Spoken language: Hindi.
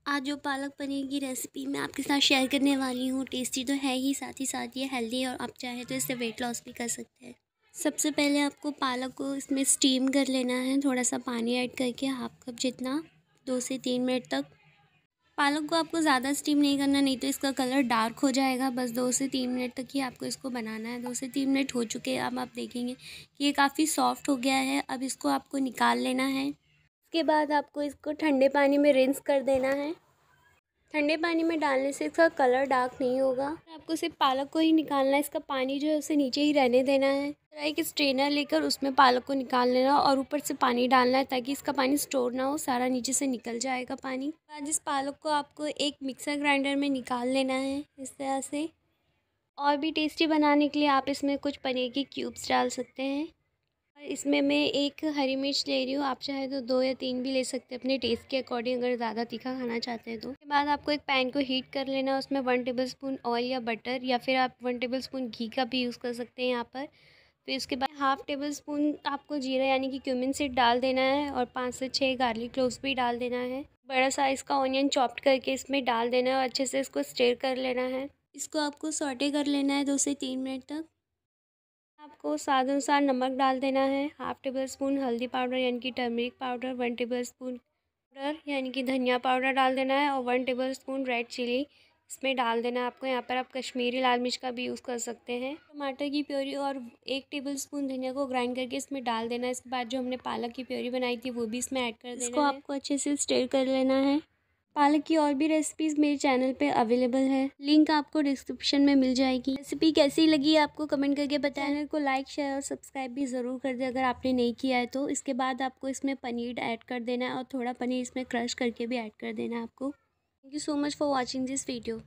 आज जो पालक पनीर की रेसिपी मैं आपके साथ शेयर करने वाली हूँ, टेस्टी तो है ही, साथ ही साथ ये हेल्दी है और आप चाहे तो इससे वेट लॉस भी कर सकते हैं। सबसे पहले आपको पालक को इसमें स्टीम कर लेना है, थोड़ा सा पानी ऐड करके हाफ कप जितना, 2 से 3 मिनट तक। पालक को आपको ज़्यादा स्टीम नहीं करना, नहीं तो इसका कलर डार्क हो जाएगा। बस 2 से 3 मिनट तक ही आपको इसको बनाना है। 2 से 3 मिनट हो चुके हैं, अब आप देखेंगे कि ये काफ़ी सॉफ्ट हो गया है। अब इसको आपको निकाल लेना है। इसके बाद आपको इसको ठंडे पानी में रिंस कर देना है। ठंडे पानी में डालने से इसका कलर डार्क नहीं होगा। आपको सिर्फ पालक को ही निकालना है, इसका पानी जो है उसे नीचे ही रहने देना है। एक स्ट्रेनर लेकर उसमें पालक को निकाल लेना और ऊपर से पानी डालना है ताकि इसका पानी स्टोर ना हो, सारा नीचे से निकल जाएगा पानी। बाद इस पालक को आपको एक मिक्सर ग्राइंडर में निकाल लेना है इस तरह से। और भी टेस्टी बनाने के लिए आप इसमें कुछ पनीर के क्यूब्स डाल सकते हैं। इसमें मैं एक हरी मिर्च ले रही हूँ, आप चाहे तो 2 या 3 भी ले सकते हैं अपने टेस्ट के अकॉर्डिंग, अगर ज़्यादा तीखा खाना चाहते हैं तो। उसके बाद आपको एक पैन को हीट कर लेना है, उसमें 1 टेबलस्पून ऑयल या बटर या फिर आप 1 टेबलस्पून घी का भी यूज़ कर सकते हैं यहाँ पर। फिर उसके बाद हाफ़ टेबलस्पून आपको जीरा यानी कि क्यूमिन सीड डाल देना है और 5 से 6 गार्लिक क्लोव्स भी डाल देना है। बड़ा साइज़ का ऑनियन चॉप्ड करके इसमें डाल देना है और अच्छे से इसको स्टर कर लेना है। इसको आपको सॉटे कर लेना है 2 से 3 मिनट तक। आपको स्वाद अनुसार नमक डाल देना है, हाफ़ टेबल स्पून हल्दी पाउडर यानी कि turmeric powder, 1 table spoon powder यानी कि धनिया पाउडर डाल देना है और 1 टेबल स्पून रेड चिली इसमें डाल देना है आपको। यहाँ पर आप कश्मीरी लाल मिर्च का भी यूज़ कर सकते हैं। टमाटर की प्योरी और 1 टेबल स्पून धनिया को ग्राइंड करके इसमें डाल देना है। इसके बाद जो हमने पालक की प्योरी बनाई थी वो भी इसमें ऐड कर देना है। इसको आपको अच्छे से स्टर कर लेना है। पालक की और भी रेसिपीज़ मेरे चैनल पे अवेलेबल है, लिंक आपको डिस्क्रिप्शन में मिल जाएगी। रेसिपी कैसी लगी आपको कमेंट करके बताएं। चैनल को लाइक शेयर और सब्सक्राइब भी ज़रूर कर दें अगर आपने नहीं किया है तो। इसके बाद आपको इसमें पनीर ऐड कर देना है और थोड़ा पनीर इसमें क्रश करके भी ऐड कर देना है आपको। Thank you so much for watching this video.